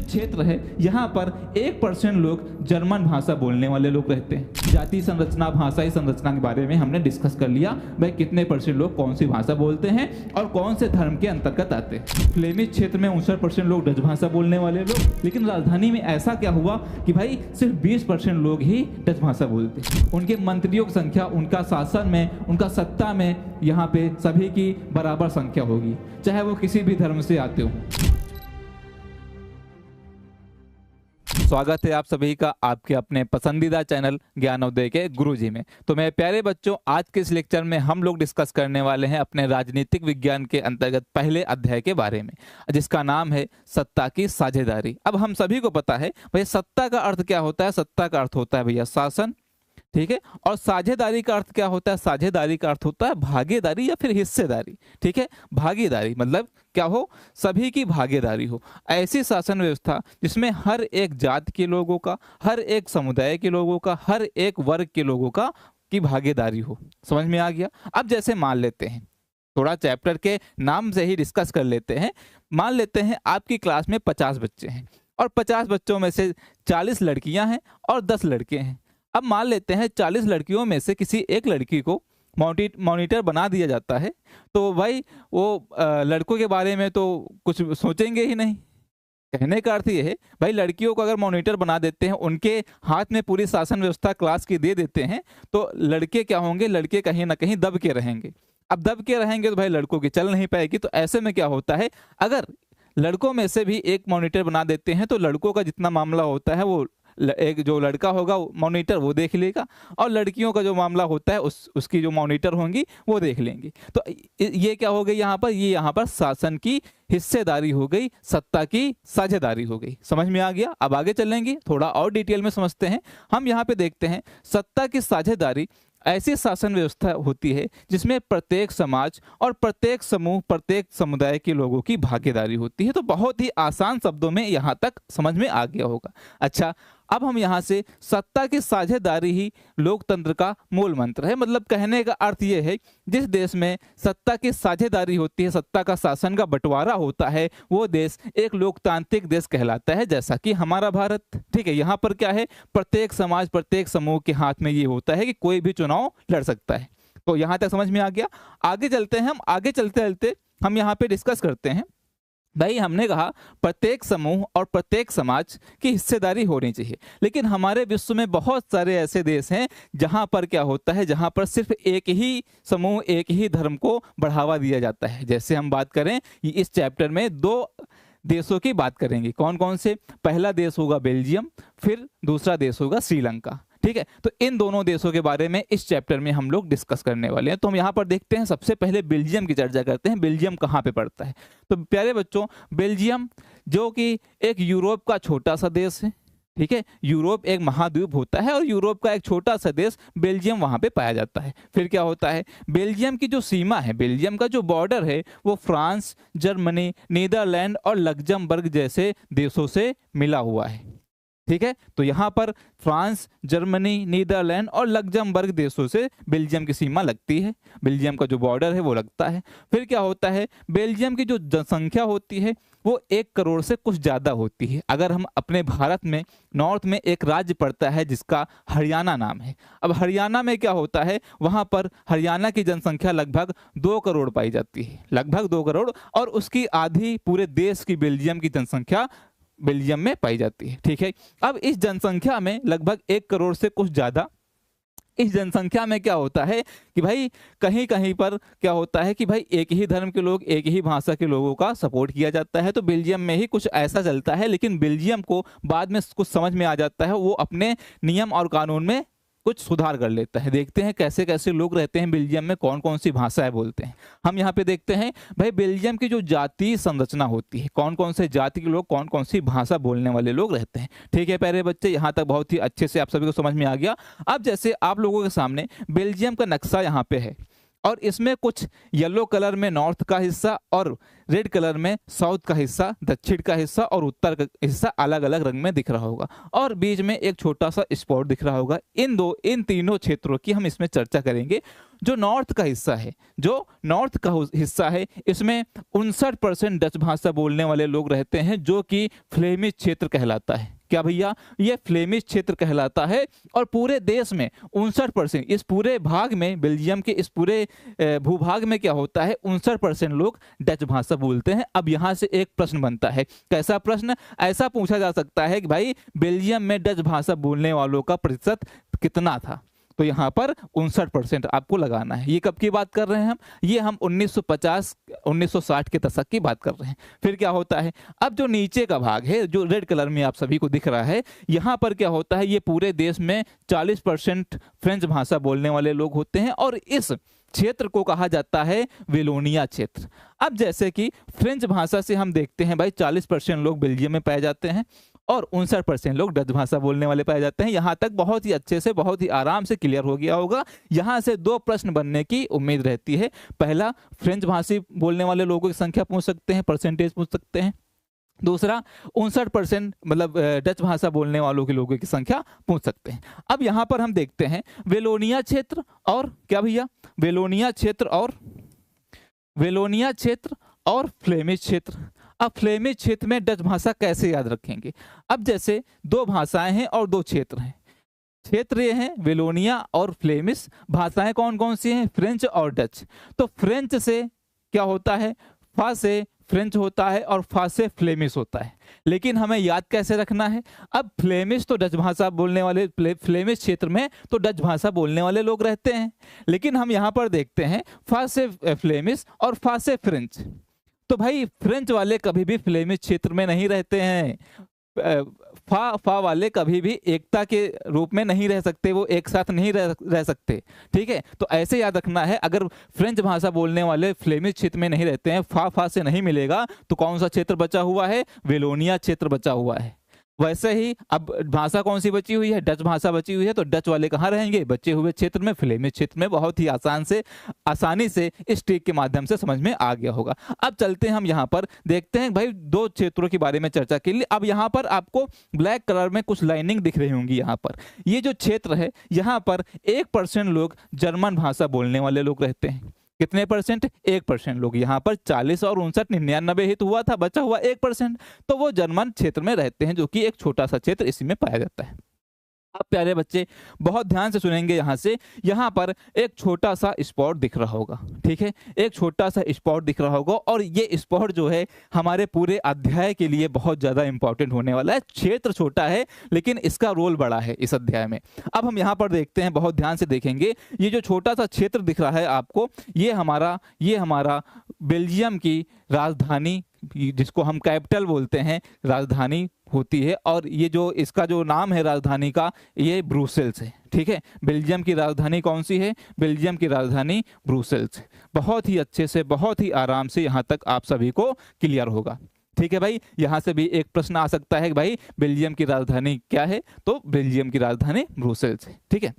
क्षेत्र है यहाँ पर 1% लोग जर्मन भाषा बोलने वाले लोग रहते हैं। जाति संरचना, भाषाई संरचना के बारे में हमने डिस्कस कर लिया, भाई कितने परसेंट लोग कौन सी भाषा बोलते हैं और कौन से धर्म के अंतर्गत आते हैं। फ्लेमिश क्षेत्र में 59% लोग डच भाषा बोलने वाले लोग, लेकिन राजधानी में ऐसा क्या हुआ कि भाई सिर्फ 20% लोग ही डच भाषा बोलते हैं। उनके मंत्रियों की संख्या, उनका शासन में, उनका सत्ता में यहाँ पे सभी की बराबर संख्या होगी, चाहे वो किसी भी धर्म से आते हो। स्वागत है आप सभी का आपके अपने पसंदीदा चैनल ज्ञानोदय के गुरुजी में। तो मेरे प्यारे बच्चों, आज के इस लेक्चर में हम लोग डिस्कस करने वाले हैं अपने राजनीतिक विज्ञान के अंतर्गत पहले अध्याय के बारे में, जिसका नाम है सत्ता की साझेदारी। अब हम सभी को पता है भैया सत्ता का अर्थ क्या होता है। सत्ता का अर्थ होता है भैया शासन, ठीक है। और साझेदारी का अर्थ क्या होता है। साझेदारी का अर्थ होता है भागीदारी या फिर हिस्सेदारी, ठीक है। भागीदारी मतलब क्या हो, सभी की भागीदारी हो। ऐसी शासन व्यवस्था जिसमें हर एक जाति के लोगों का, हर एक समुदाय के लोगों का, हर एक वर्ग के लोगों का की भागीदारी हो। समझ में आ गया। अब जैसे मान लेते हैं, थोड़ा चैप्टर के नाम से ही डिस्कस कर लेते हैं। मान लेते हैं आपकी क्लास में 50 बच्चे हैं और 50 बच्चों में से 40 लड़कियां हैं और 10 लड़के हैं। अब मान लेते हैं 40 लड़कियों में से किसी एक लड़की को मॉनिटर बना दिया जाता है, तो भाई वो लड़कों के बारे में तो कुछ सोचेंगे ही नहीं। कहने का अर्थ ये है भाई लड़कियों को अगर मॉनिटर बना देते हैं, उनके हाथ में पूरी शासन व्यवस्था क्लास की दे देते हैं, तो लड़के क्या होंगे, लड़के कहीं ना कहीं दब के रहेंगे। अब दब के रहेंगे तो भाई लड़कों की चल नहीं पाएगी। तो ऐसे में क्या होता है, अगर लड़कों में से भी एक मॉनिटर बना देते हैं तो लड़कों का जितना मामला होता है वो एक जो लड़का होगा मॉनिटर वो देख लेगा, और लड़कियों का जो मामला होता है उसकी जो मॉनिटर होंगी वो देख लेंगी। तो ये क्या हो गई यहाँ पर, ये यहाँ पर शासन की हिस्सेदारी हो गई, सत्ता की साझेदारी हो गई। समझ में आ गया। अब आगे चलेंगे, थोड़ा और डिटेल में समझते हैं। हम यहाँ पे देखते हैं सत्ता की साझेदारी ऐसी शासन व्यवस्था होती है जिसमें प्रत्येक समाज और प्रत्येक समूह, प्रत्येक समुदाय के लोगों की भागीदारी होती है। तो बहुत ही आसान शब्दों में यहाँ तक समझ में आ गया होगा। अच्छा, अब हम यहाँ से सत्ता की साझेदारी ही लोकतंत्र का मूल मंत्र है। मतलब कहने का अर्थ ये है, जिस देश में सत्ता की साझेदारी होती है, सत्ता का शासन का बंटवारा होता है, वो देश एक लोकतांत्रिक देश कहलाता है, जैसा कि हमारा भारत। ठीक है, यहाँ पर क्या है, प्रत्येक समाज, प्रत्येक समूह के हाथ में ये होता है कि कोई भी चुनाव लड़ सकता है। तो यहाँ तक समझ में आ गया। आगे चलते हैं हम। आगे चलते चलते हम यहाँ पे डिस्कस करते हैं। भाई हमने कहा प्रत्येक समूह और प्रत्येक समाज की हिस्सेदारी होनी चाहिए, लेकिन हमारे विश्व में बहुत सारे ऐसे देश हैं जहां पर क्या होता है, जहां पर सिर्फ एक ही समूह, एक ही धर्म को बढ़ावा दिया जाता है। जैसे हम बात करें, इस चैप्टर में 2 देशों की बात करेंगे। कौन कौन से। पहला देश होगा बेल्जियम, फिर दूसरा देश होगा श्रीलंका। ठीक है, तो इन दोनों देशों के बारे में इस चैप्टर में हम लोग डिस्कस करने वाले हैं। तो हम यहाँ पर देखते हैं, सबसे पहले बेल्जियम की चर्चा करते हैं। बेल्जियम कहाँ पे पड़ता है। तो प्यारे बच्चों, बेल्जियम जो कि एक यूरोप का छोटा सा देश है, ठीक है। यूरोप एक महाद्वीप होता है और यूरोप का एक छोटा सा देश बेल्जियम वहाँ पे पाया जाता है। फिर क्या होता है, बेल्जियम की जो सीमा है, बेल्जियम का जो बॉर्डर है, वो फ्रांस, जर्मनी, नीदरलैंड और लग्जमबर्ग जैसे देशों से मिला हुआ है। ठीक है, तो यहाँ पर फ्रांस, जर्मनी, नीदरलैंड और लग्जमबर्ग देशों से बेल्जियम की सीमा लगती है। बेल्जियम का जो बॉर्डर है वो लगता है। फिर क्या होता है, बेल्जियम की जो जनसंख्या होती है वो 1 करोड़ से कुछ ज़्यादा होती है। अगर हम अपने भारत में नॉर्थ में एक राज्य पड़ता है जिसका हरियाणा नाम है। अब हरियाणा में क्या होता है, वहाँ पर हरियाणा की जनसंख्या लगभग 2 करोड़ पाई जाती है, लगभग 2 करोड़, और उसकी आधी पूरे देश की बेल्जियम की जनसंख्या बेल्जियम में पाई जाती है। ठीक है, अब इस जनसंख्या में लगभग 1 करोड़ से कुछ ज़्यादा, इस जनसंख्या में क्या होता है कि भाई कहीं कहीं पर क्या होता है कि भाई एक ही धर्म के लोग, एक ही भाषा के लोगों का सपोर्ट किया जाता है। तो बेल्जियम में ही कुछ ऐसा चलता है, लेकिन बेल्जियम को बाद में कुछ समझ में आ जाता है, वो अपने नियम और कानून में कुछ सुधार कर लेता है। देखते हैं कैसे कैसे लोग रहते हैं बेल्जियम में, कौन कौन सी भाषाएं बोलते हैं। हम यहाँ पे देखते हैं भाई बेल्जियम की जो जातीय संरचना होती है, कौन कौन से जाति के लोग, कौन कौन सी भाषा बोलने वाले लोग रहते हैं। ठीक है प्यारे बच्चे, यहाँ तक बहुत ही अच्छे से आप सभी को समझ में आ गया। अब जैसे आप लोगों के सामने बेल्जियम का नक्शा यहाँ पे है। और इसमें कुछ येलो कलर में नॉर्थ का हिस्सा और रेड कलर में साउथ का हिस्सा, दक्षिण का हिस्सा और उत्तर का हिस्सा अलग अलग रंग में दिख रहा होगा और बीच में एक छोटा सा स्पॉट दिख रहा होगा। इन तीनों क्षेत्रों की हम इसमें चर्चा करेंगे। जो नॉर्थ का हिस्सा है, इसमें 59% डच भाषा बोलने वाले लोग रहते हैं, जो कि फ्लेमिश क्षेत्र कहलाता है। क्या भैया? ये फ्लेमिश क्षेत्र कहलाता है और पूरे देश में 59%, इस पूरे भाग में, बेल्जियम के इस पूरे भूभाग में क्या होता है, 59% लोग डच भाषा बोलते हैं। अब यहाँ से एक प्रश्न बनता है। कैसा प्रश्न? ऐसा पूछा जा सकता है कि भाई बेल्जियम में डच भाषा बोलने वालों का प्रतिशत कितना था? तो यहाँ पर 59% आपको लगाना है। ये कब की बात कर रहे हैं हम? ये हम 1950-1960 के दशक की बात कर रहे हैं। फिर क्या होता है, अब जो नीचे का भाग है, जो रेड कलर में आप सभी को दिख रहा है, यहाँ पर क्या होता है, ये पूरे देश में 40% फ्रेंच भाषा बोलने वाले लोग होते हैं और इस क्षेत्र को कहा जाता है वेलोनिया क्षेत्र। अब जैसे कि फ्रेंच भाषा से हम देखते हैं भाई 40% लोग बेल्जियम में पाए जाते हैं और 59% लोग डच भाषा बोलने वाले पाए जाते हैं। यहाँ तक बहुत ही अच्छे से, बहुत ही आराम से क्लियर हो गया होगा। यहाँ से दो प्रश्न बनने की उम्मीद रहती है। पहला, फ्रेंच भाषी बोलने वाले लोगों की संख्या पूछ सकते हैं, परसेंटेज पूछ सकते हैं। दूसरा, 59% मतलब डच भाषा बोलने वालों के लोगों की संख्या पूछ सकते हैं। अब यहाँ पर हम देखते हैं वेलोनिया क्षेत्र और क्या भैया, वेलोनिया क्षेत्र और फ्लेमिश क्षेत्र। अब फ्लेमिश क्षेत्र में डच भाषा कैसे याद रखेंगे? अब जैसे दो भाषाएं हैं और दो क्षेत्र हैं। क्षेत्र ये हैं वेलोनिया और फ्लेमिश। भाषाएं कौन कौन सी हैं? फ्रेंच और डच। तो फ्रेंच से क्या होता है, फा से फ्रेंच होता है और फा से फ्लेमिश होता है। लेकिन हमें याद कैसे रखना है? अब फ्लेमिश तो डच भाषा बोलने वाले, फ्लेमिश क्षेत्र में तो डच भाषा बोलने वाले लोग रहते हैं, लेकिन हम यहाँ पर देखते हैं फा से फ्लेमिश और फा से फ्रेंच। तो भाई फ्रेंच वाले कभी भी फ्लेमिश क्षेत्र में नहीं रहते हैं। फा वाले कभी भी एकता के रूप में नहीं रह सकते, वो एक साथ नहीं रह सकते। ठीक है, तो ऐसे याद रखना है। अगर फ्रेंच भाषा बोलने वाले फ्लेमिश क्षेत्र में नहीं रहते हैं, फा से नहीं मिलेगा, तो कौन सा क्षेत्र बचा हुआ है? वेलोनिया क्षेत्र बचा हुआ है। वैसे ही अब भाषा कौन सी बची हुई है? डच भाषा बची हुई है। तो डच वाले कहाँ रहेंगे? बचे हुए क्षेत्र में, फ्लेमिश क्षेत्र में। बहुत ही आसानी से इस ट्रिक के माध्यम से समझ में आ गया होगा। अब चलते हैं हम यहाँ पर, देखते हैं भाई दो क्षेत्रों के बारे में चर्चा के लिए। अब यहाँ पर आपको ब्लैक कलर में कुछ लाइनिंग दिख रही होंगी। यहाँ पर ये जो क्षेत्र है, यहाँ पर 1% लोग जर्मन भाषा बोलने वाले लोग रहते हैं। कितने परसेंट? 1% लोग। यहाँ पर 40 और 59 99 ही तो हुआ था, बचा हुआ 1%। तो वो जर्मन क्षेत्र में रहते हैं, जो कि एक छोटा सा क्षेत्र इसी में पाया जाता है। अब प्यारे बच्चे बहुत ध्यान से सुनेंगे। यहाँ पर एक छोटा सा स्पॉट दिख रहा होगा। ठीक है, एक छोटा सा स्पॉट दिख रहा होगा और ये स्पॉट जो है हमारे पूरे अध्याय के लिए बहुत ज़्यादा इंपॉर्टेंट होने वाला है। क्षेत्र छोटा है लेकिन इसका रोल बड़ा है इस अध्याय में। अब हम यहाँ पर देखते हैं, बहुत ध्यान से देखेंगे। ये जो छोटा सा क्षेत्र दिख रहा है आपको, ये हमारा बेल्जियम की राजधानी, जिसको हम कैपिटल बोलते हैं, राजधानी होती है। और ये जो इसका जो नाम है राजधानी का, ये ब्रुसेल्स है। ठीक है, बेल्जियम की राजधानी कौन सी है? बेल्जियम की राजधानी ब्रुसेल्स। बहुत ही अच्छे से, बहुत ही आराम से यहाँ तक आप सभी को क्लियर होगा। ठीक है भाई, यहाँ से भी एक प्रश्न आ सकता है कि भाई बेल्जियम की राजधानी क्या है? तो बेल्जियम की राजधानी ब्रुसेल्स है। ठीक है,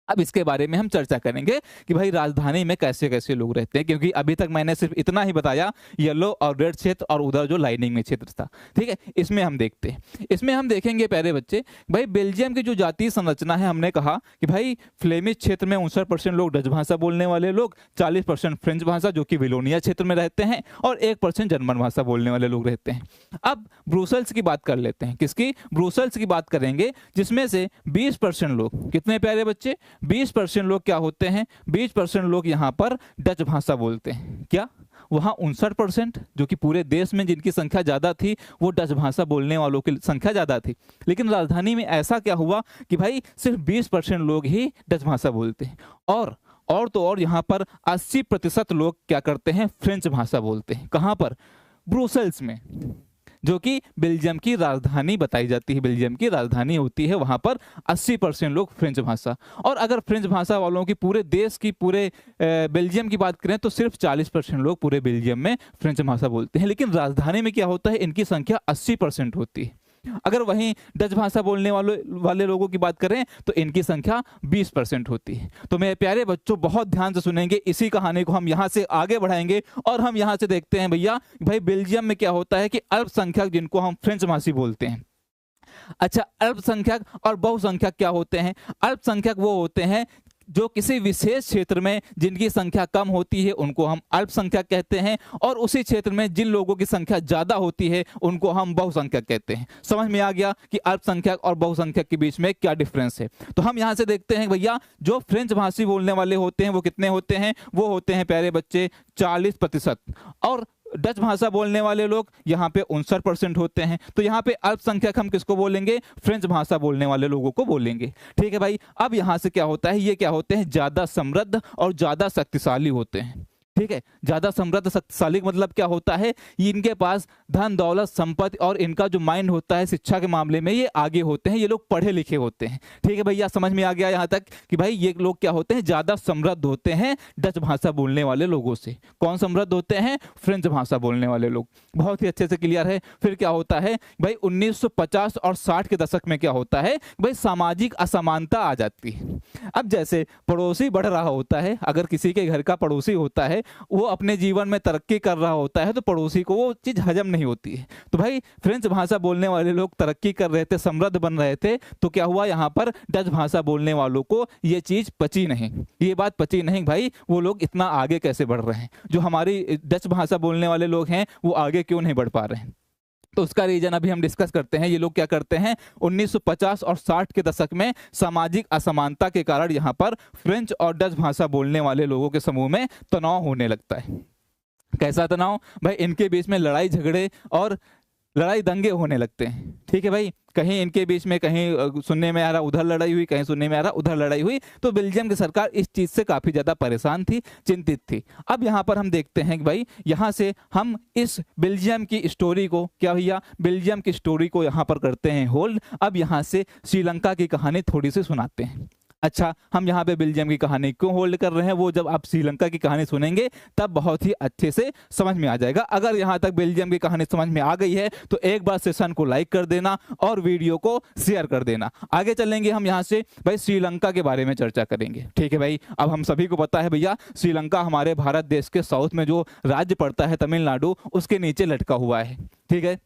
अब इसके बारे में हम चर्चा करेंगे कि भाई राजधानी में कैसे कैसे लोग रहते हैं, क्योंकि अभी तक मैंने सिर्फ इतना ही बताया, येलो और रेड क्षेत्र और उधर जो लाइनिंग में क्षेत्र था। ठीक है, इसमें हम देखते हैं, इसमें हम देखेंगे प्यारे बच्चे, भाई बेल्जियम की जो जातीय संरचना है, हमने कहा कि भाई फ्लेमिश क्षेत्र में 59% लोग डच भाषा बोलने वाले लोग, 40% फ्रेंच भाषा जो कि वेलोनिया क्षेत्र में रहते हैं और 1% जर्मन भाषा बोलने वाले लोग रहते हैं। अब ब्रुसेल्स की बात कर लेते हैं। किसकी? ब्रुसेल्स की बात करेंगे, जिसमें से 20% लोग, कितने प्यारे बच्चे? 20% लोग क्या होते हैं? 20% लोग यहाँ पर डच भाषा बोलते हैं। क्या? वहाँ 59% जो कि पूरे देश में जिनकी संख्या ज़्यादा थी, वो डच भाषा बोलने वालों की संख्या ज़्यादा थी। लेकिन राजधानी में ऐसा क्या हुआ कि भाई सिर्फ 20% लोग ही डच भाषा बोलते हैं और यहाँ पर 80% लोग क्या करते हैं? फ्रेंच भाषा बोलते हैं। कहाँ पर? ब्रुसेल्स में, जो कि बेल्जियम की राजधानी बताई जाती है। बेल्जियम की राजधानी होती है, वहाँ पर 80% लोग फ्रेंच भाषा। और अगर फ्रेंच भाषा वालों की पूरे देश की, पूरे बेल्जियम की बात करें तो सिर्फ 40% लोग पूरे बेल्जियम में फ्रेंच भाषा बोलते हैं। लेकिन राजधानी में क्या होता है? इनकी संख्या 80% होती है। अगर वहीं डच भाषा बोलने वाले लोगों की बात करें तो इनकी संख्या 20% होती है। तो मेरे प्यारे बच्चों बहुत ध्यान से सुनेंगे, इसी कहानी को हम यहाँ से आगे बढ़ाएंगे और हम यहाँ से देखते हैं भैया भाई बेल्जियम में क्या होता है कि अल्पसंख्यक जिनको हम फ्रेंच भाषी बोलते हैं। अच्छा, अल्पसंख्यक और बहुसंख्यक क्या होते हैं? अल्पसंख्यक वो होते हैं जो किसी विशेष क्षेत्र में जिनकी संख्या कम होती है उनको हम अल्पसंख्यक कहते हैं, और उसी क्षेत्र में जिन लोगों की संख्या ज्यादा होती है उनको हम बहुसंख्यक कहते हैं। समझ में आ गया कि अल्पसंख्यक और बहुसंख्यक के बीच में क्या डिफरेंस है? तो हम यहां से देखते हैं भैया जो फ्रेंच भाषी बोलने वाले होते हैं वो कितने होते हैं? वो होते हैं प्यारे बच्चे 40%, और डच भाषा बोलने वाले लोग यहाँ पे 59% होते हैं। तो यहाँ पे अल्पसंख्यक हम किसको बोलेंगे? फ्रेंच भाषा बोलने वाले लोगों को बोलेंगे। ठीक है भाई, अब यहाँ से क्या होता है, ये क्या होते हैं? ज्यादा समृद्ध और ज्यादा शक्तिशाली होते हैं। ठीक है, ज्यादा समृद्ध शक्तिशाली मतलब क्या होता है? इनके पास धन दौलत संपत्ति और इनका जो माइंड होता है शिक्षा के मामले में ये आगे होते हैं, ये लोग पढ़े लिखे होते हैं। ठीक है भैया, समझ में आ गया यहाँ तक कि भाई ये लोग क्या होते हैं? ज्यादा समृद्ध होते हैं डच भाषा बोलने वाले लोगों से। कौन समृद्ध होते हैं? फ्रेंच भाषा बोलने वाले लोग। बहुत ही अच्छे से क्लियर है। फिर क्या होता है भाई 1950 और 60 के दशक में क्या होता है भाई? सामाजिक असमानता आ जाती है। अब जैसे पड़ोसी बढ़ रहा होता है, अगर किसी के घर का पड़ोसी होता है वो अपने जीवन में तरक्की कर रहा होता है तो पड़ोसी को वो चीज हजम नहीं होती है। तो भाई फ्रेंच भाषा बोलने वाले लोग तरक्की कर रहे थे, समृद्ध बन रहे थे, तो क्या हुआ यहाँ पर डच भाषा बोलने वालों को ये चीज पची नहीं। ये बात पची नहीं भाई, वो लोग इतना आगे कैसे बढ़ रहे हैं? जो हमारी डच भाषा बोलने वाले लोग हैं वो आगे क्यों नहीं बढ़ पा रहे हैं? तो उसका रीजन अभी हम डिस्कस करते हैं। ये लोग क्या करते हैं 1950 और 60 के दशक में सामाजिक असमानता के कारण यहाँ पर फ्रेंच और डच भाषा बोलने वाले लोगों के समूह में तनाव होने लगता है। कैसा तनाव भाई? इनके बीच में लड़ाई झगड़े और लड़ाई दंगे होने लगते हैं। ठीक है भाई, कहीं इनके बीच में कहीं सुनने में आ रहा उधर लड़ाई हुई, कहीं सुनने में आ रहा उधर लड़ाई हुई। तो बेल्जियम की सरकार इस चीज से काफी ज्यादा परेशान थी, चिंतित थी। अब यहाँ पर हम देखते हैं कि भाई यहाँ से हम इस बेल्जियम की स्टोरी को क्या भैया बेल्जियम की स्टोरी को यहाँ पर करते हैं होल्ड। अब यहाँ से श्रीलंका की कहानी थोड़ी सी सुनाते हैं। अच्छा, हम यहाँ पे बेल्जियम की कहानी क्यों होल्ड कर रहे हैं वो जब आप श्रीलंका की कहानी सुनेंगे तब बहुत ही अच्छे से समझ में आ जाएगा। अगर यहाँ तक बेल्जियम की कहानी समझ में आ गई है तो एक बार सेशन को लाइक कर देना और वीडियो को शेयर कर देना। आगे चलेंगे हम यहाँ से भाई श्रीलंका के बारे में चर्चा करेंगे। ठीक है भाई, अब हम सभी को पता है भैया श्रीलंका हमारे भारत देश के साउथ में जो राज्य पड़ता है तमिलनाडु, उसके नीचे लटका हुआ है। ठीक है,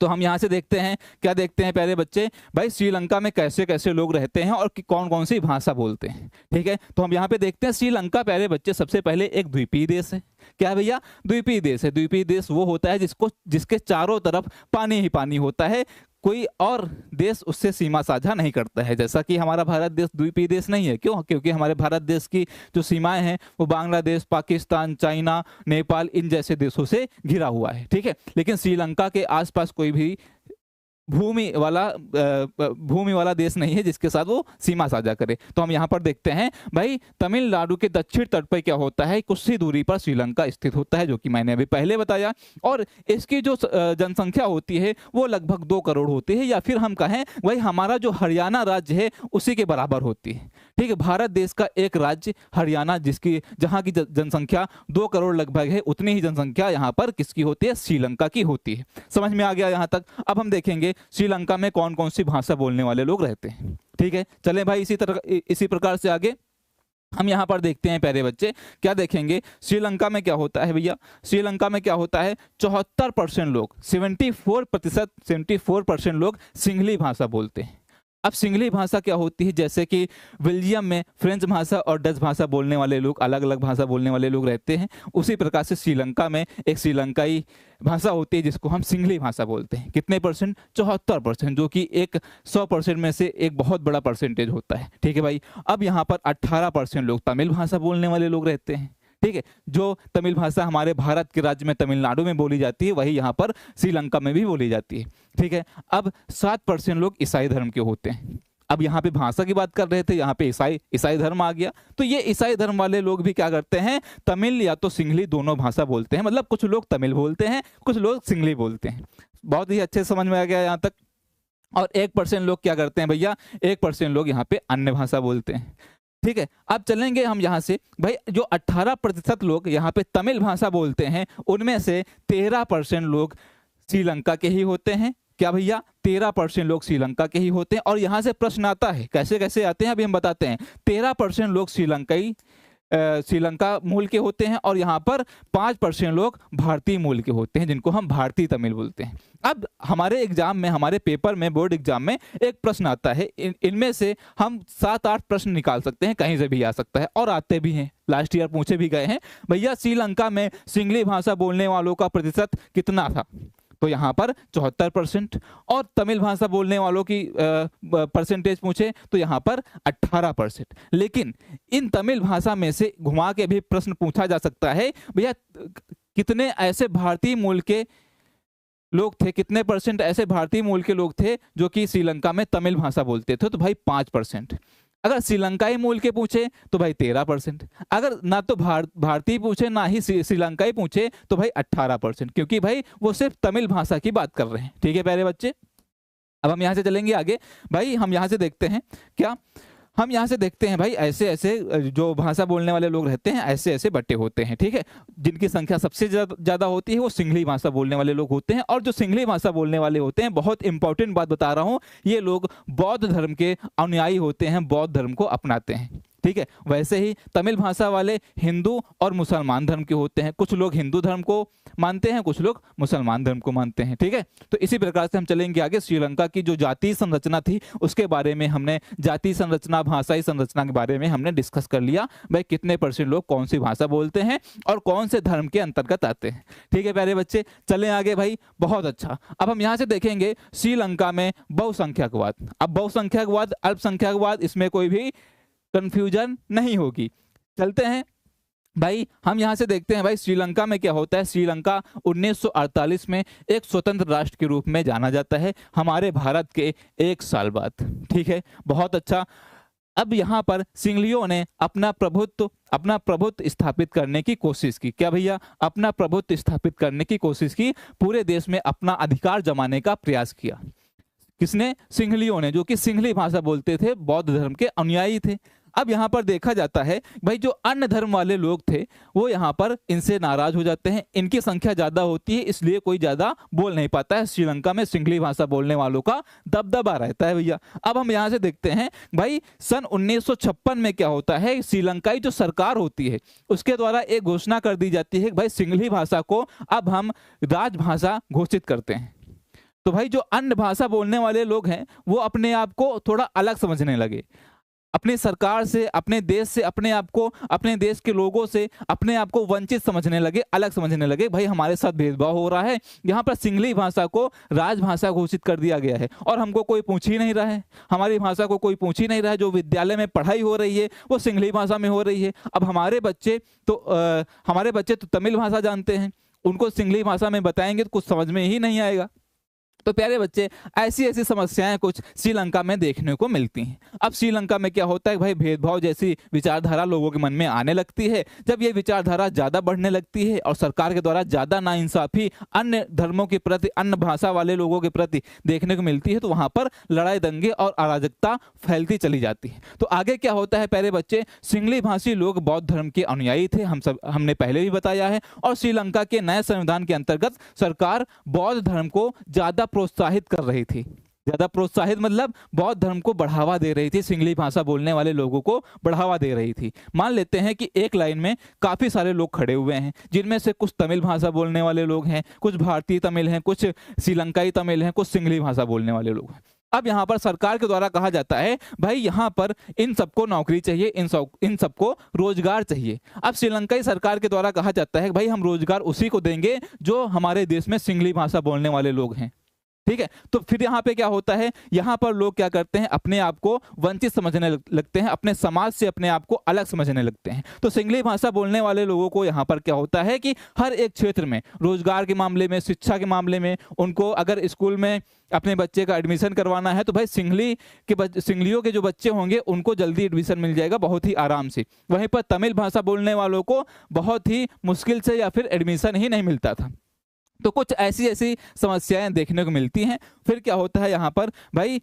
तो हम यहाँ से देखते हैं, क्या देखते हैं प्यारे बच्चे भाई श्रीलंका में कैसे कैसे लोग रहते हैं और कौन कौन सी भाषा बोलते हैं। ठीक है, तो हम यहाँ पे देखते हैं श्रीलंका प्यारे बच्चे सबसे पहले एक द्वीपीय देश है। क्या है भैया? द्वीपीय देश है। द्वीपीय देश वो होता है जिसके चारों तरफ पानी ही पानी होता है, कोई और देश उससे सीमा साझा नहीं करता है। जैसा कि हमारा भारत देश द्वीपीय देश नहीं है। क्यों? क्योंकि हमारे भारत देश की जो सीमाएं हैं वो बांग्लादेश, पाकिस्तान, चाइना, नेपाल इन जैसे देशों से घिरा हुआ है। ठीक है, लेकिन श्रीलंका के आसपास कोई भी भूमि वाला देश नहीं है जिसके साथ वो सीमा साझा करे। तो हम यहाँ पर देखते हैं भाई तमिलनाडु के दक्षिण तट पर क्या होता है, कुछ ही दूरी पर श्रीलंका स्थित होता है, जो कि मैंने अभी पहले बताया। और इसकी जो जनसंख्या होती है वो लगभग 2 करोड़ होती है, या फिर हम कहें भाई हमारा जो हरियाणा राज्य है उसी के बराबर होती है। ठीक है, भारत देश का एक राज्य हरियाणा जहाँ की जनसंख्या 2 करोड़ लगभग है, उतनी ही जनसंख्या यहाँ पर किसकी होती है? श्रीलंका की होती है। समझ में आ गया यहाँ तक? अब हम देखेंगे श्रीलंका में कौन कौन सी भाषा बोलने वाले लोग रहते हैं। ठीक है, चले भाई इसी प्रकार से आगे हम यहाँ पर देखते हैं प्यारे बच्चे, क्या देखेंगे श्रीलंका में क्या होता है भैया? श्रीलंका में क्या होता है 74% लोग 74% लोग सिंहली भाषा बोलते हैं। अब सिंहली भाषा क्या होती है? जैसे कि बेल्जियम में फ्रेंच भाषा और डच भाषा बोलने वाले लोग, अलग अलग भाषा बोलने वाले लोग रहते हैं, उसी प्रकार से श्रीलंका में एक श्रीलंकाई भाषा होती है जिसको हम सिंहली भाषा बोलते हैं। कितने परसेंट? 74%, जो कि एक 100% में से एक बहुत बड़ा परसेंटेज होता है। ठीक है भाई, अब यहाँ पर 18% लोग तमिल भाषा बोलने वाले लोग रहते हैं। ठीक है, जो तमिल भाषा हमारे भारत के राज्य में तमिलनाडु में बोली जाती है वही यहाँ पर श्रीलंका में भी बोली जाती है। ठीक है, अब 7% लोग ईसाई धर्म के होते हैं। अब यहाँ पे भाषा की बात कर रहे थे, यहाँ पे ईसाई धर्म आ गया। तो ये ईसाई धर्म वाले लोग भी क्या करते हैं? तमिल या तो सिंहली दोनों भाषा बोलते हैं। मतलब कुछ लोग तमिल बोलते हैं, कुछ लोग सिंहली बोलते हैं। बहुत ही अच्छे से समझ में आ गया यहाँ तक। और 1% लोग क्या करते हैं भैया? 1% लोग यहाँ पे अन्य भाषा बोलते हैं। ठीक है, अब चलेंगे हम यहाँ से भाई जो 18% लोग यहाँ पे तमिल भाषा बोलते हैं उनमें से 13% लोग श्रीलंका के ही होते हैं, क्या भैया 13% लोग श्रीलंका के ही होते हैं। और यहाँ से प्रश्न आता है, कैसे कैसे आते हैं अभी हम बताते हैं। 13% लोग श्रीलंका मूल के होते हैं और यहाँ पर 5% लोग भारतीय मूल के होते हैं, जिनको हम भारतीय तमिल बोलते हैं। अब हमारे एग्जाम में, हमारे पेपर में, बोर्ड एग्जाम में एक प्रश्न आता है, इनमें से हम 7-8 प्रश्न निकाल सकते हैं, कहीं से भी आ सकता है और आते भी हैं, लास्ट ईयर पूछे भी गए हैं। भैया श्रीलंका में सिंगली भाषा बोलने वालों का प्रतिशत कितना था? तो यहाँ पर 74%। और तमिल भाषा बोलने वालों की परसेंटेज पूछे तो यहाँ पर 18%। लेकिन इन तमिल भाषा में से घुमा के भी प्रश्न पूछा जा सकता है, भैया कितने ऐसे भारतीय मूल के लोग थे, कितने परसेंट ऐसे भारतीय मूल के लोग थे जो कि श्रीलंका में तमिल भाषा बोलते थे? तो भाई 5%। अगर श्रीलंकाई मूल के पूछे तो भाई 13%। अगर ना तो भारतीय पूछे ना ही श्रीलंकाई पूछे तो भाई 18%, क्योंकि भाई वो सिर्फ तमिल भाषा की बात कर रहे हैं। ठीक है प्यारे बच्चे, अब हम यहाँ से चलेंगे आगे। भाई हम यहाँ से देखते हैं, क्या हम यहाँ से देखते हैं भाई, ऐसे ऐसे जो भाषा बोलने वाले लोग रहते हैं ऐसे ऐसे बट्टे होते हैं। ठीक है, जिनकी संख्या सबसे ज़्यादा होती है वो सिंगली भाषा बोलने वाले लोग होते हैं। और जो सिंगली भाषा बोलने वाले होते हैं, बहुत इंपॉर्टेंट बात बता रहा हूँ, ये लोग बौद्ध धर्म के अनुयायी होते हैं, बौद्ध धर्म को अपनाते हैं। ठीक है, वैसे ही तमिल भाषा वाले हिंदू और मुसलमान धर्म के होते हैं। कुछ लोग हिंदू धर्म को मानते हैं, कुछ लोग मुसलमान धर्म को मानते हैं। ठीक है, तो इसी प्रकार से हम चलेंगे आगे। श्रीलंका की जो जातीय संरचना थी उसके बारे में हमने, जातीय संरचना, भाषाई संरचना के बारे में हमने डिस्कस कर लिया। भाई कितने परसेंट लोग कौन सी भाषा बोलते हैं और कौन से धर्म के अंतर्गत आते हैं। ठीक है प्यारे बच्चे, चलें आगे भाई। बहुत अच्छा, अब हम यहाँ से देखेंगे श्रीलंका में बहुसंख्यकवाद। अब बहुसंख्यकवाद, अल्पसंख्यकवाद, इसमें कोई भी कंफ्यूजन नहीं होगी। चलते हैं भाई, हम यहां से देखते हैं भाई श्रीलंका में क्या होता है। श्रीलंका 1948 में एक स्वतंत्र राष्ट्र के रूप में जाना जाता है, हमारे भारत के 1 साल बाद। ठीक है, बहुत अच्छा। अब यहाँ पर सिंगलियों ने अपना प्रभुत्व स्थापित करने की कोशिश की। क्या भैया? अपना प्रभुत्व स्थापित करने की कोशिश की, पूरे देश में अपना अधिकार जमाने का प्रयास किया। किसने? सिंघलियों ने, जो कि सिंघली भाषा बोलते थे, बौद्ध धर्म के अनुयायी थे। अब यहाँ पर देखा जाता है भाई, जो अन्य धर्म वाले लोग थे वो यहाँ पर इनसे नाराज हो जाते हैं। इनकी संख्या ज्यादा होती है, इसलिए कोई ज्यादा बोल नहीं पाता है। श्रीलंका में सिंघली भाषा बोलने वालों का दबदबा रहता है भैया। अब हम यहाँ से देखते हैं भाई, सन 1956 में क्या होता है, श्रीलंकाई जो सरकार होती है उसके द्वारा एक घोषणा कर दी जाती है कि भाई सिंघली भाषा को अब हम राजभाषा घोषित करते हैं। तो भाई जो अन्य भाषा बोलने वाले लोग हैं वो अपने आप को थोड़ा अलग समझने लगे, अपनी सरकार से, अपने देश से, अपने आप को, अपने देश के लोगों से अपने आप को वंचित समझने लगे, अलग समझने लगे। भाई हमारे साथ भेदभाव हो रहा है, यहाँ पर सिंघली भाषा को राजभाषा घोषित कर दिया गया है और हमको कोई पूछ ही नहीं रहा है, हमारी भाषा को कोई पूछ ही नहीं रहा है। जो विद्यालय में पढ़ाई हो रही है वो सिंघली भाषा में हो रही है। अब हमारे बच्चे तो तमिल भाषा जानते हैं, उनको सिंघली भाषा में बताएंगे तो कुछ समझ में ही नहीं आएगा। तो प्यारे बच्चे, ऐसी ऐसी समस्याएं कुछ श्रीलंका में देखने को मिलती हैं। अब श्रीलंका में क्या होता है भाई, भेदभाव जैसी विचारधारा लोगों के मन में आने लगती है। जब ये विचारधारा ज़्यादा बढ़ने लगती है और सरकार के द्वारा ज़्यादा नाइंसाफ़ी अन्य धर्मों के प्रति, अन्य भाषा वाले लोगों के प्रति देखने को मिलती है, तो वहाँ पर लड़ाई दंगे और अराजकता फैलती चली जाती है। तो आगे क्या होता है प्यारे बच्चे, सिंघली भाषी लोग बौद्ध धर्म के अनुयायी थे, हमने पहले भी बताया है। और श्रीलंका के नए संविधान के अंतर्गत सरकार बौद्ध धर्म को ज़्यादा प्रोत्साहित कर रही थी। ज्यादा प्रोत्साहित मतलब बौद्ध धर्म को बढ़ावा दे रही थी, सिंघली भाषा बोलने वाले लोगों को बढ़ावा दे रही थी। मान लेते हैं कि एक लाइन में काफी सारे लोग खड़े हुए हैं, जिनमें से कुछ तमिल भाषा बोलने वाले लोग हैं, कुछ भारतीय तमिल हैं, कुछ श्रीलंकाई तमिल हैं, कुछ सिंघली भाषा बोलने वाले लोग हैं। अब यहाँ पर सरकार के द्वारा कहा जाता है भाई यहाँ पर इन सबको नौकरी चाहिए, इन सबको रोजगार चाहिए। अब श्रीलंकाई सरकार के द्वारा कहा जाता है भाई हम रोजगार उसी को देंगे जो हमारे देश में सिंघली भाषा बोलने वाले लोग हैं। ठीक है, तो फिर यहाँ पे क्या होता है, यहाँ पर लोग क्या करते हैं, अपने आप को वंचित समझने लगते हैं, अपने समाज से अपने आप को अलग समझने लगते हैं। तो सिंघली भाषा बोलने वाले लोगों को यहाँ पर क्या होता है कि हर एक क्षेत्र में, रोजगार के मामले में, शिक्षा के मामले में, उनको अगर स्कूल में अपने बच्चे का एडमिशन करवाना है तो भाई सिंघलियों के जो बच्चे होंगे उनको जल्दी एडमिशन मिल जाएगा, बहुत ही आराम से। वहीं पर तमिल भाषा बोलने वालों को बहुत ही मुश्किल से या फिर एडमिशन ही नहीं मिलता था। तो कुछ ऐसी ऐसी समस्याएं देखने को मिलती हैं। फिर क्या होता है यहाँ पर भाई,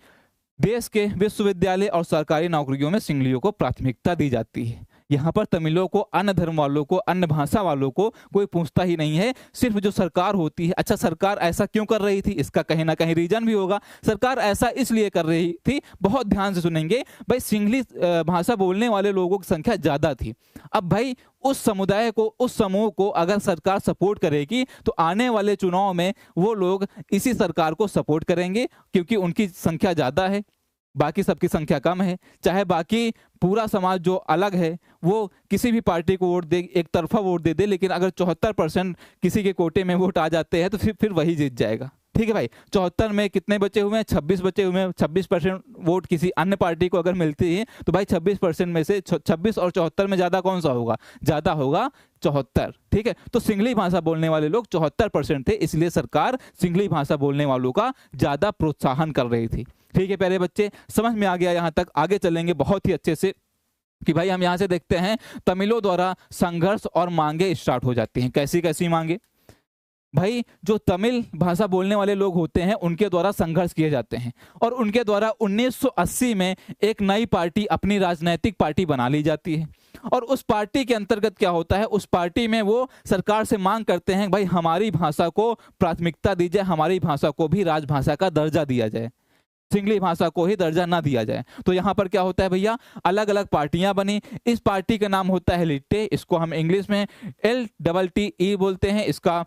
देश के विश्वविद्यालय और सरकारी नौकरियों में सिंघलियों को प्राथमिकता दी जाती है। यहाँ पर तमिलों को, अन्य धर्म वालों को, अन्य भाषा वालों को कोई पूछता ही नहीं है। सिर्फ जो सरकार होती है, अच्छा सरकार ऐसा क्यों कर रही थी, इसका कहीं ना कहीं रीजन भी होगा। सरकार ऐसा इसलिए कर रही थी, बहुत ध्यान से सुनेंगे भाई, सिंगली भाषा बोलने वाले लोगों की संख्या ज्यादा थी। अब भाई उस समुदाय को, उस समूह को अगर सरकार सपोर्ट करेगी तो आने वाले चुनाव में वो लोग इसी सरकार को सपोर्ट करेंगे, क्योंकि उनकी संख्या ज्यादा है, बाकी सबकी संख्या कम है। चाहे बाकी पूरा समाज जो अलग है वो किसी भी पार्टी को वोट दे, एक तरफा वोट दे दे, लेकिन अगर 74% किसी के कोटे में वोट आ जाते हैं तो फिर वही जीत जाएगा। ठीक है भाई, 74 में कितने बचे हुए हैं, 26 बचे हुए हैं। 26% वोट किसी अन्य पार्टी को अगर मिलती है तो भाई 26% में से 26 और 74 में ज्यादा कौन सा होगा, ज्यादा होगा 74। ठीक है, तो सिंगली भाषा बोलने वाले लोग 74% थे, इसलिए सरकार सिंगली भाषा बोलने वालों का ज्यादा प्रोत्साहन कर रही थी। ठीक है प्यारे बच्चे, समझ में आ गया यहाँ तक? आगे चलेंगे बहुत ही अच्छे से कि भाई हम यहाँ से देखते हैं तमिलों द्वारा संघर्ष और मांगे स्टार्ट हो जाती हैं। कैसी कैसी मांगे भाई? जो तमिल भाषा बोलने वाले लोग होते हैं उनके द्वारा संघर्ष किए जाते हैं, और उनके द्वारा 1980 में एक नई पार्टी, अपनी राजनैतिक पार्टी बना ली जाती है। और उस पार्टी के अंतर्गत क्या होता है, उस पार्टी में वो सरकार से मांग करते हैं भाई हमारी भाषा को प्राथमिकता दी जाए, हमारी भाषा को भी राजभाषा का दर्जा दिया जाए, सिंगली भाषा को ही दर्जा ना दिया जाए। तो यहाँ पर क्या होता है भैया, अलग अलग पार्टियां बनी। इस पार्टी का नाम होता है लिट्टे, इसको हम इंग्लिश में LTTE बोलते हैं। इसका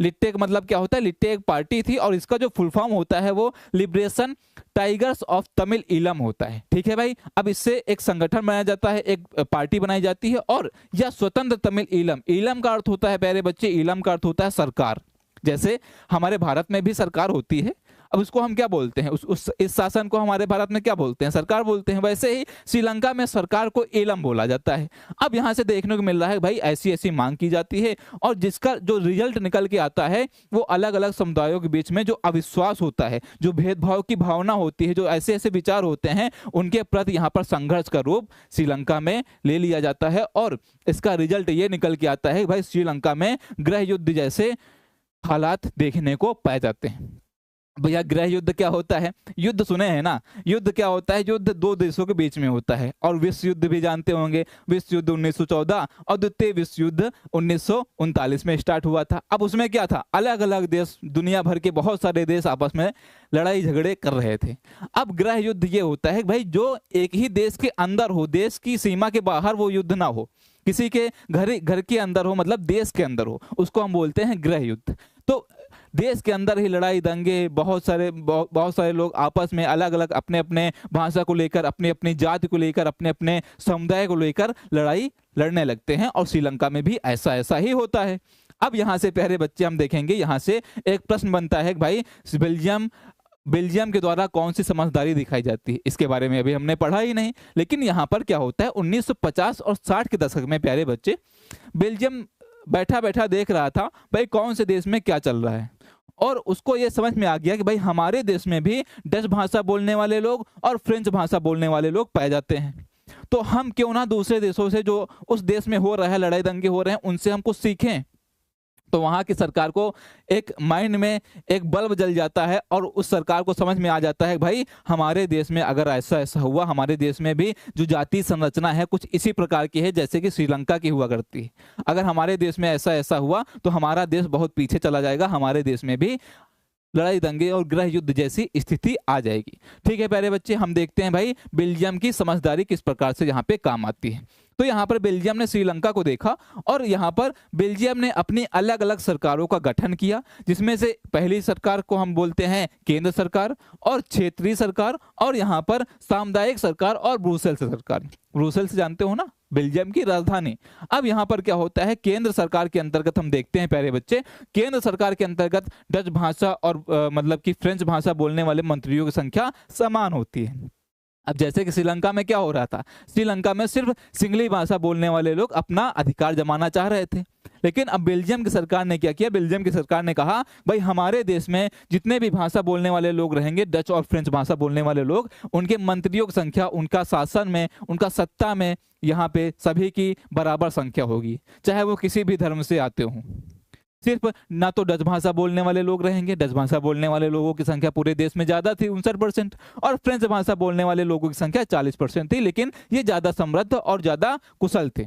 लिट्टे का मतलब क्या होता है, लिट्टे एक पार्टी थी और इसका जो फुल फॉर्म होता है वो liberation tigers of Tamil Eelam होता है। ठीक है भाई, अब इससे एक संगठन बनाया जाता है, एक पार्टी बनाई जाती है, और यह स्वतंत्र तमिल ईलम, ईलम का अर्थ होता है प्यारे बच्चे, ईलम का अर्थ होता है सरकार। जैसे हमारे भारत में भी सरकार होती है, अब उसको हम क्या बोलते हैं, इस शासन को हमारे भारत में क्या बोलते हैं, सरकार बोलते हैं। वैसे ही श्रीलंका में सरकार को एलम बोला जाता है। अब यहाँ से देखने को मिल रहा है भाई ऐसी ऐसी मांग की जाती है, और जिसका जो रिजल्ट निकल के आता है वो अलग अलग समुदायों के बीच में जो अविश्वास होता है, जो भेदभाव की भावना होती है, जो ऐसे ऐसे विचार होते हैं, उनके प्रति यहाँ पर संघर्ष का रूप श्रीलंका में ले लिया जाता है। और इसका रिजल्ट ये निकल के आता है भाई श्रीलंका में गृह युद्ध जैसे हालात देखने को पाए जाते हैं। भैया गृह युद्ध क्या होता है, युद्ध सुने हैं ना, युद्ध क्या होता है, युद्ध दो देशों के बीच में होता है। और विश्व युद्ध भी जानते होंगे, विश्व युद्ध 1914 और द्वितीय विश्व युद्ध 1939 में स्टार्ट हुआ था। अब उसमें क्या था, अलग अलग देश, दुनिया भर के बहुत सारे देश आपस में लड़ाई झगड़े कर रहे थे। अब गृह युद्ध ये होता है भाई जो एक ही देश के अंदर हो, देश की सीमा के बाहर वो युद्ध ना हो, किसी के घर के अंदर हो, मतलब देश के अंदर हो, उसको हम बोलते हैं गृह युद्ध। तो देश के अंदर ही लड़ाई दंगे, बहुत सारे लोग आपस में अलग अलग अपने अपने भाषा को लेकर, अपनी अपनी जाति को लेकर, अपने अपने समुदाय को लेकर लड़ाई लड़ने लगते हैं। और श्रीलंका में भी ऐसा ही होता है। अब यहाँ से प्यारे बच्चे हम देखेंगे, यहाँ से एक प्रश्न बनता है भाई बेल्जियम के द्वारा कौन सी समझदारी दिखाई जाती है, इसके बारे में अभी हमने पढ़ा ही नहीं। लेकिन यहाँ पर क्या होता है, 1950 और 60 के दशक में प्यारे बच्चे बेल्जियम बैठा बैठा देख रहा था भाई कौन से देश में क्या चल रहा है, और उसको ये समझ में आ गया कि भाई हमारे देश में भी डच भाषा बोलने वाले लोग और फ्रेंच भाषा बोलने वाले लोग पाए जाते हैं। तो हम क्यों ना दूसरे देशों से, जो उस देश में हो रहा है, लड़ाई दंगे हो रहे हैं, उनसे हम कुछ सीखें। तो वहां की सरकार को एक माइंड में एक बल्ब जल जाता है, और उस सरकार को समझ में आ जाता है भाई हमारे देश में अगर ऐसा ऐसा हुआ, हमारे देश में भी जो जाति संरचना है कुछ इसी प्रकार की है जैसे कि श्रीलंका की हुआ करती है। अगर हमारे देश में ऐसा ऐसा हुआ तो हमारा देश बहुत पीछे चला जाएगा, हमारे देश में भी लड़ाई दंगे और गृह युद्ध जैसी स्थिति आ जाएगी। ठीक है प्यारे बच्चे, हम देखते हैं भाई बेल्जियम की समझदारी किस प्रकार से यहाँ पे काम आती है। तो यहाँ पर बेल्जियम ने श्रीलंका को देखा, और यहाँ पर बेल्जियम ने अपनी अलग अलग सरकारों का गठन किया, जिसमें से पहली सरकार को हम बोलते हैं केंद्र सरकार, और क्षेत्रीय सरकार, और यहाँ पर सामुदायिक सरकार, और ब्रुसेल्स सरकार। ब्रुसेल्स जानते हो ना, बेल्जियम की राजधानी। अब यहाँ पर क्या होता है, केंद्र सरकार के अंतर्गत हम देखते हैं प्यारे बच्चे, केंद्र सरकार के अंतर्गत डच भाषा और मतलब कि फ्रेंच भाषा बोलने वाले मंत्रियों की संख्या समान होती है। अब जैसे कि श्रीलंका में क्या हो रहा था, श्रीलंका में सिर्फ सिंगली भाषा बोलने वाले लोग अपना अधिकार जमाना चाह रहे थे। लेकिन अब बेल्जियम की सरकार ने क्या किया, बेल्जियम की सरकार ने कहा भाई हमारे देश में जितने भी भाषा बोलने वाले लोग रहेंगे, डच और फ्रेंच भाषा बोलने वाले लोग, उनके मंत्रियों की संख्या, उनका शासन में, उनका सत्ता में यहाँ पे सभी की बराबर संख्या होगी, चाहे वो किसी भी धर्म से आते हों। सिर्फ ना तो डच भाषा बोलने वाले लोग रहेंगे, डच भाषा बोलने वाले लोगों की संख्या पूरे देश में ज़्यादा थी 59%, और फ्रेंच भाषा बोलने वाले लोगों की संख्या 40% थी, लेकिन ये ज़्यादा समृद्ध और ज़्यादा कुशल थे।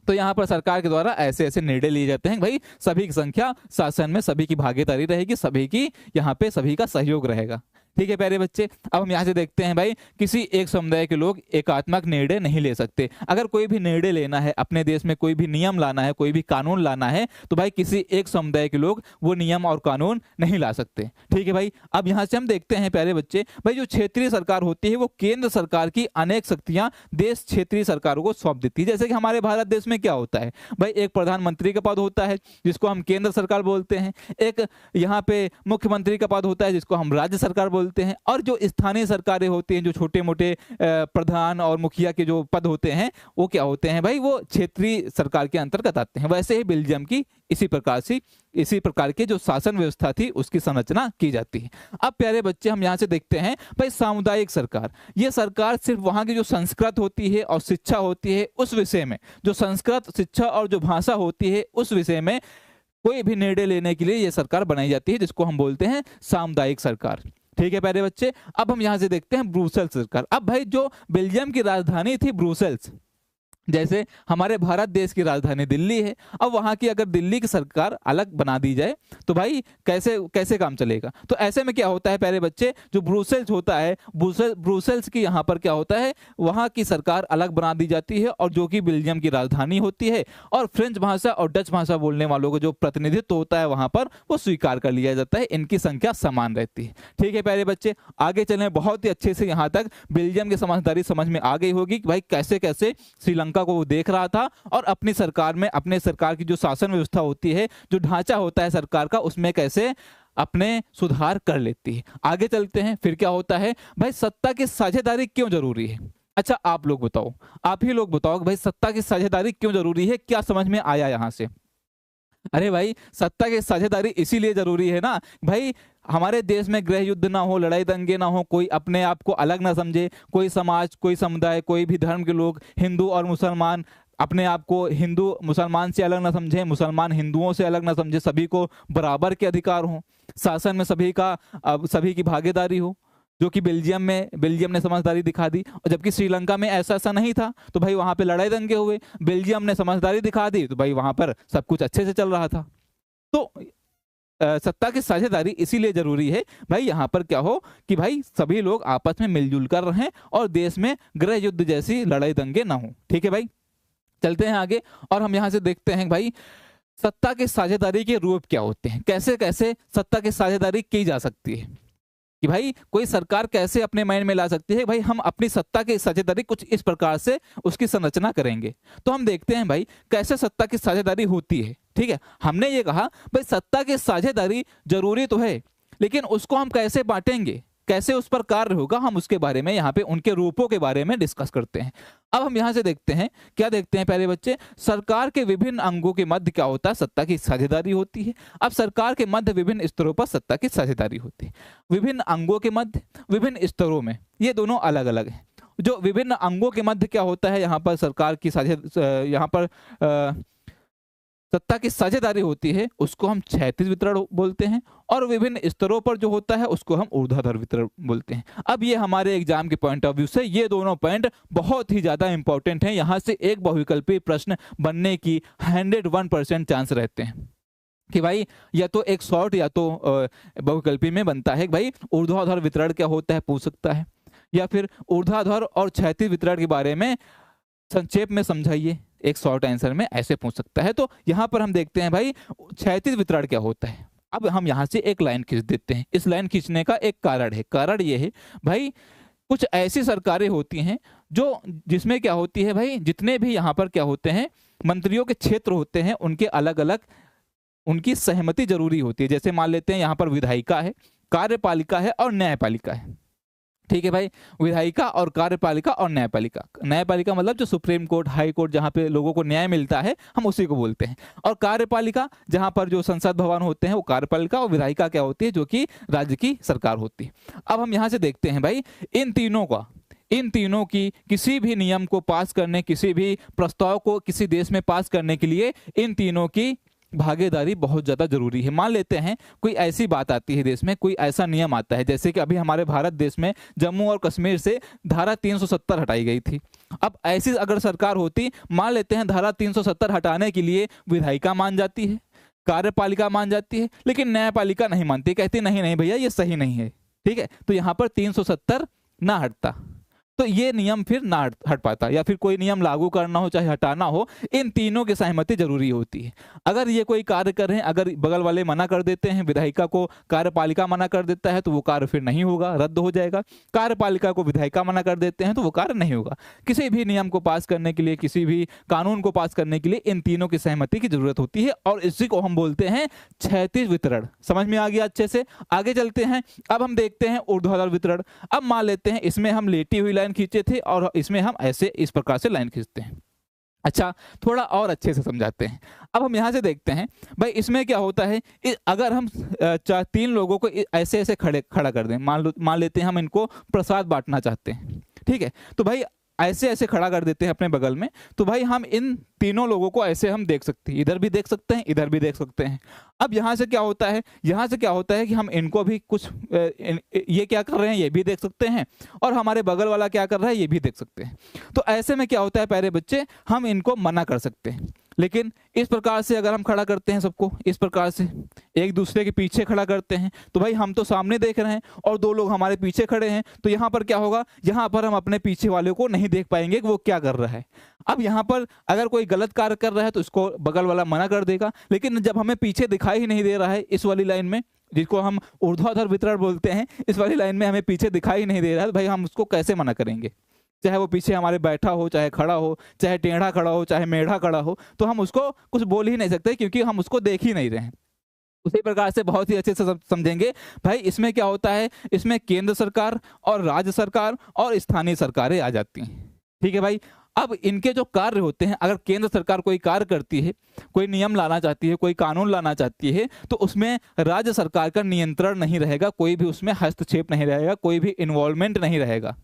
तो यहाँ पर सरकार के द्वारा ऐसे ऐसे निर्णय लिए जाते हैं, भाई सभी की संख्या शासन में, सभी की भागीदारी रहेगी, सभी की यहाँ पे सभी का सहयोग रहेगा। ठीक है प्यारे बच्चे, अब हम यहाँ से देखते हैं भाई किसी एक समुदाय के लोग एकात्मक निर्णय नहीं ले सकते। अगर कोई भी निर्णय लेना है, अपने देश में कोई भी नियम लाना है, कोई भी कानून लाना है, तो भाई किसी एक समुदाय के लोग वो नियम और कानून नहीं ला सकते। ठीक है भाई, अब यहाँ से हम देखते हैं प्यारे बच्चे, भाई जो क्षेत्रीय सरकार होती है वो केंद्र सरकार की अनेक शक्तियां देश क्षेत्रीय सरकारों को सौंप देती है। जैसे कि हमारे भारत देश में क्या होता है भाई, एक प्रधानमंत्री का पद होता है जिसको हम केंद्र सरकार बोलते हैं, एक यहाँ पे मुख्यमंत्री का पद होता है जिसको हम राज्य सरकार बोलते हैं, और जो स्थानीय सरकारें होती हैं, जो छोटे मोटे प्रधान और मुखिया के जो पद होते हैं वो क्या होते हैं भाई, वो क्षेत्रीय सरकार के अंतर्गत आते हैं। वैसे ही बेल्जियम की इसी प्रकार की जो शासन व्यवस्था थी उसकी संरचना की जाती है। अब प्यारे बच्चे हम यहाँ से देखते हैं भाई सामुदायिक सरकार, ये सरकार सिर्फ वहाँ की जो संस्कृत होती है और शिक्षा होती है उस विषय में, जो संस्कृत शिक्षा और जो भाषा होती है उस विषय में कोई भी निर्णय लेने के लिए ये सरकार बनाई जाती है, जिसको हम बोलते हैं सामुदायिक सरकार। ठीक है प्यारे बच्चे, अब हम यहाँ से देखते हैं ब्रुसेल्स सरकार। अब भाई जो बेल्जियम की राजधानी थी ब्रुसेल्स, जैसे हमारे भारत देश की राजधानी दिल्ली है, अब वहाँ की अगर दिल्ली की सरकार अलग बना दी जाए तो भाई कैसे कैसे काम चलेगा। तो ऐसे में क्या होता है प्यारे बच्चे, जो ब्रुसेल्स होता है, ब्रुसेल्स की यहाँ पर क्या होता है, वहाँ की सरकार अलग बना दी जाती है, और जो कि बेल्जियम की राजधानी होती है, और फ्रेंच भाषा और डच भाषा बोलने वालों का जो प्रतिनिधित्व होता है वहाँ पर वो स्वीकार कर लिया जाता है, इनकी संख्या समान रहती है। ठीक है प्यारे बच्चे, आगे चलें, बहुत ही अच्छे से यहाँ तक बेल्जियम की समझदारी समझ में आ गई होगी कि भाई कैसे कैसे श्रीलंका को वो देख रहा था, और अपनी सरकार में, अपने सरकार की जो शासन व्यवस्था होती है, जो ढांचा होता है सरकार का, उसमें कैसे अपने सुधार कर लेती है। आगे चलते हैं, फिर क्या होता है भाई, सत्ता की साझेदारी क्यों जरूरी है। अच्छा आप लोग बताओ, आप ही लोग बताओ कि भाई सत्ता की साझेदारी क्यों जरूरी है, क्या समझ में आया यहां से। अरे भाई सत्ता की साझेदारी इसीलिए जरूरी है ना भाई, हमारे देश में गृह युद्ध ना हो, लड़ाई दंगे ना हो, कोई अपने आप को अलग ना समझे, कोई समाज, कोई समुदाय, कोई भी धर्म के लोग, हिंदू और मुसलमान अपने आप को हिंदू मुसलमान से अलग ना समझे, मुसलमान हिंदुओं से अलग ना समझे, सभी को बराबर के अधिकार हो, शासन में सभी की भागीदारी हो, जो कि बेल्जियम ने समझदारी दिखा दी। और जबकि श्रीलंका में ऐसा नहीं था, तो भाई वहां पे लड़ाई दंगे हुए, बेल्जियम ने समझदारी दिखा दी, तो भाई वहां पर सब कुछ अच्छे से चल रहा था। तो सत्ता की साझेदारी इसीलिए जरूरी है भाई, यहाँ पर क्या हो कि भाई सभी लोग आपस में मिलजुल कर रहें और देश में गृह युद्ध जैसी लड़ाई दंगे ना हो। ठीक है भाई, चलते हैं आगे, और हम यहाँ से देखते हैं भाई सत्ता की साझेदारी के रूप क्या होते हैं, कैसे कैसे सत्ता की साझेदारी की जा सकती है, कि भाई कोई सरकार कैसे अपने माइंड में ला सकती है भाई हम अपनी सत्ता की साझेदारी कुछ इस प्रकार से उसकी संरचना करेंगे। तो हम देखते हैं भाई कैसे सत्ता की साझेदारी होती है। ठीक है, हमने ये कहा भाई सत्ता की साझेदारी जरूरी तो है, लेकिन उसको हम कैसे बांटेंगे, कैसे उस पर कार्य होगा, हम उसके बारे में यहाँ पे उनके रूपों के बारे में डिस्कस करते हैं। अब हम यहाँ से देखते हैं, क्या देखते हैं प्यारे बच्चे, सरकार के विभिन्न अंगों के मध्य क्या होता है, सत्ता की साझेदारी होती है। अब सरकार के मध्य विभिन्न स्तरों पर सत्ता की साझेदारी होती है, विभिन्न अंगों के मध्य विभिन्न स्तरों में, ये दोनों अलग अलग हैं। जो विभिन्न अंगों के मध्य क्या होता है, यहाँ पर सरकार की यहाँ पर सत्ता की साझेदारी होती है, उसको हम क्षैतिज वितरण बोलते हैं, और विभिन्न स्तरों पर जो होता है उसको हम ऊर्ध्वाधर वितरण बोलते हैं। अब ये हमारे एग्जाम के पॉइंट ऑफ व्यू से ये दोनों पॉइंट बहुत ही ज्यादा इंपॉर्टेंट हैं, यहाँ से एक बहुविकल्पी प्रश्न बनने की 101% चांस रहते हैं कि भाई या तो एक शॉर्ट या तो बहुविकल्पी में बनता है भाई ऊर्ध्वाधर वितरण क्या होता है पूछ सकता है, या फिर ऊर्ध्वाधर और क्षैतिज वितरण के बारे में संक्षेप में समझाइए, एक शॉर्ट आंसर में ऐसे पूछ सकता है। तो यहाँ पर हम देखते हैं भाई क्षैतिज वितरण क्या होता है। अब हम यहाँ से एक लाइन खींच देते हैं, इस लाइन खींचने का एक कारण है, कारण ये है भाई कुछ ऐसी सरकारें होती हैं जो जिसमें क्या होती है भाई, जितने भी यहाँ पर क्या होते हैं मंत्रियों के क्षेत्र होते हैं उनके अलग अलग उनकी सहमति जरूरी होती है। जैसे मान लेते हैं यहाँ पर विधायिका है, कार्यपालिका है और न्यायपालिका है। ठीक है भाई, विधायिका और कार्यपालिका और न्यायपालिका, न्यायपालिका मतलब जो सुप्रीम कोर्ट, हाई कोर्ट, जहाँ पे लोगों को न्याय मिलता है हम उसी को बोलते हैं, और कार्यपालिका जहाँ पर जो संसद भवन होते हैं वो कार्यपालिका, और विधायिका क्या होती है जो कि राज्य की सरकार होती है। अब हम यहाँ से देखते हैं भाई इन तीनों की किसी भी नियम को पास करने, किसी भी प्रस्ताव को किसी देश में पास करने के लिए इन तीनों की भागीदारी बहुत ज़्यादा ज़रूरी है। मान लेते हैं कोई ऐसी बात आती है देश में, कोई ऐसा नियम आता है, जैसे कि अभी हमारे भारत देश में जम्मू और कश्मीर से धारा 370 हटाई गई थी। अब ऐसी अगर सरकार होती, मान लेते हैं धारा 370 हटाने के लिए विधायिका मान जाती है, कार्यपालिका मान जाती है, लेकिन न्यायपालिका नहीं मानती, कहती नहीं नहीं भैया ये सही नहीं है, ठीक है, तो यहाँ पर 370 ना हटता, तो ये नियम फिर ना हट पाता। या फिर कोई नियम लागू करना हो चाहे हटाना हो, इन तीनों की सहमति जरूरी होती है। अगर ये कोई कार्य कर रहे हैं, अगर बगल वाले मना कर देते हैं, विधायिका को कार्यपालिका मना कर देता है, तो वो कार्य फिर नहीं होगा, रद्द हो जाएगा। कार्यपालिका को विधायिका मना कर देते हैं तो वो कार्य नहीं होगा। किसी भी नियम को पास करने के लिए, किसी भी कानून को पास करने के लिए इन तीनों की सहमति की जरूरत होती है, और इसी को हम बोलते हैं क्षैतिज वितरण। समझ में आ गया अच्छे से? आगे चलते हैं। अब हम देखते हैं ऊर्ध्वाधर वितरण। अब मान लेते हैं इसमें हम लेटी हुई लाइन खींचे थे और इसमें हम ऐसे इस प्रकार से लाइन खींचते हैं। अच्छा, थोड़ा और अच्छे से समझाते हैं। अब हम यहाँ से देखते हैं भाई इसमें क्या होता है। अगर हम तीन लोगों को ऐसे ऐसे खड़ा कर दें, मान लेते हैं हम इनको प्रसाद बांटना चाहते हैं, ठीक है, तो भाई ऐसे ऐसे खड़ा कर देते हैं अपने बगल में, तो भाई हम इन तीनों लोगों को ऐसे हम देख सकते हैं, इधर भी देख सकते हैं, इधर भी देख सकते हैं। अब यहाँ से क्या होता है, यहाँ से क्या होता है कि हम इनको भी कुछ ये क्या कर रहे हैं ये भी देख सकते हैं, और हमारे बगल वाला क्या कर रहा है ये भी देख सकते हैं। तो ऐसे में क्या होता है प्यारे बच्चे, हम इनको मना कर सकते हैं। लेकिन इस प्रकार से अगर हम खड़ा करते हैं सबको, इस प्रकार से एक दूसरे के पीछे खड़ा करते हैं, तो भाई हम तो सामने देख रहे हैं और दो लोग हमारे पीछे खड़े हैं, तो यहाँ पर क्या होगा, यहाँ पर हम अपने पीछे वाले को नहीं देख पाएंगे कि वो क्या कर रहा है। अब यहाँ पर अगर कोई गलत कार्य कर रहा है तो इसको बगल वाला मना कर देगा, लेकिन जब हमें पीछे दिखाई ही नहीं दे रहा है, इस वाली लाइन में जिसको हम ऊर्ध्वाधर वितरण बोलते हैं, इस वाली लाइन में हमें पीछे दिखाई नहीं दे रहा है, तो भाई हम उसको कैसे मना करेंगे? चाहे वो पीछे हमारे बैठा हो, चाहे खड़ा हो, चाहे टेढ़ा खड़ा हो, चाहे मेढ़ा खड़ा हो, तो हम उसको कुछ बोल ही नहीं सकते क्योंकि हम उसको देख ही नहीं रहे हैं। उसी प्रकार से बहुत ही अच्छे से समझेंगे भाई, इसमें क्या होता है, इसमें केंद्र सरकार और राज्य सरकार और स्थानीय सरकारें आ जाती हैं, ठीक है भाई। अब इनके जो कार्य होते हैं, अगर केंद्र सरकार कोई कार्य करती है, कोई नियम लाना चाहती है, कोई कानून लाना चाहती है, तो उसमें राज्य सरकार का नियंत्रण नहीं रहेगा, कोई भी उसमें हस्तक्षेप नहीं रहेगा, कोई भी इन्वॉल्वमेंट नहीं रहेगा,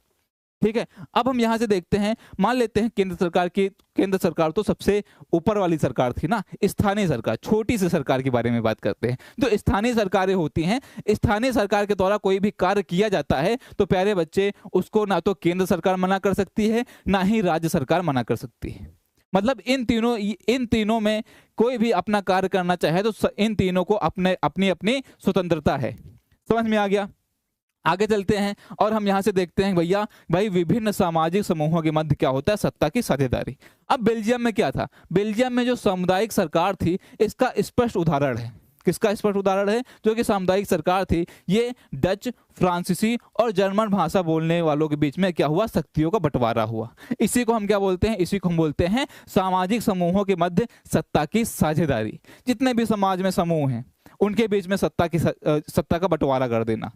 ठीक है। अब हम यहां से देखते हैं, मान लेते हैं केंद्र सरकार तो सबसे ऊपर वाली सरकार थी ना, स्थानीय सरकार, छोटी सी सरकार के बारे में बात करते हैं। तो स्थानीय सरकारें होती हैं, स्थानीय सरकार के द्वारा कोई भी कार्य किया जाता है तो प्यारे बच्चे उसको ना तो केंद्र सरकार मना कर सकती है, ना ही राज्य सरकार मना कर सकती है। मतलब इन तीनों में कोई भी अपना कार्य करना चाहे तो इन तीनों को अपनी अपनी स्वतंत्रता है। समझ में आ गया? आगे चलते हैं और हम यहाँ से देखते हैं भैया, भाई विभिन्न सामाजिक समूहों के मध्य क्या होता है, सत्ता की साझेदारी। अब बेल्जियम में क्या था, बेल्जियम में जो सामुदायिक सरकार थी, इसका स्पष्ट उदाहरण है। किसका स्पष्ट उदाहरण है? जो कि सामुदायिक सरकार थी, ये डच, फ्रांसीसी और जर्मन भाषा बोलने वालों के बीच में क्या हुआ, शक्तियों का बंटवारा हुआ। इसी को हम क्या बोलते हैं, इसी को हम बोलते हैं सामाजिक समूहों के मध्य सत्ता की साझेदारी। जितने भी समाज में समूह हैं उनके बीच में सत्ता का बंटवारा कर देना,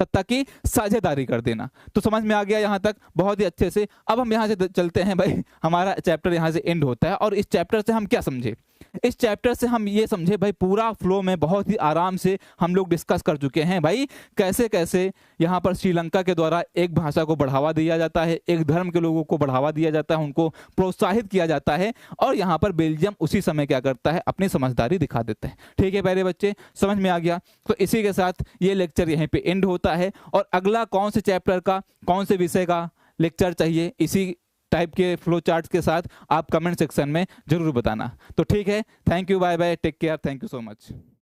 सत्ता की साझेदारी कर देना। तो समझ में आ गया यहाँ तक बहुत ही अच्छे से। अब हम यहाँ से चलते हैं भाई, हमारा चैप्टर यहाँ से एंड होता है, और इस चैप्टर से हम क्या समझे, इस चैप्टर से हम ये समझे भाई, पूरा फ्लो में बहुत ही आराम से हम लोग डिस्कस कर चुके हैं भाई, कैसे कैसे यहाँ पर श्रीलंका के द्वारा एक भाषा को बढ़ावा दिया जाता है, एक धर्म के लोगों को बढ़ावा दिया जाता है, उनको प्रोत्साहित किया जाता है, और यहाँ पर बेल्जियम उसी समय क्या करता है, अपनी समझदारी दिखा देता है। ठीक है प्यारे बच्चे, समझ में आ गया? तो इसी के साथ ये लेक्चर यहीं पे एंड होता है, और अगला कौन से चैप्टर का, कौन से विषय का लेक्चर चाहिए, इसी टाइप के फ्लो चार्ट्स के साथ आप कमेंट सेक्शन में जरूर बताना। तो ठीक है, thank you, bye bye, take care, thank you so much.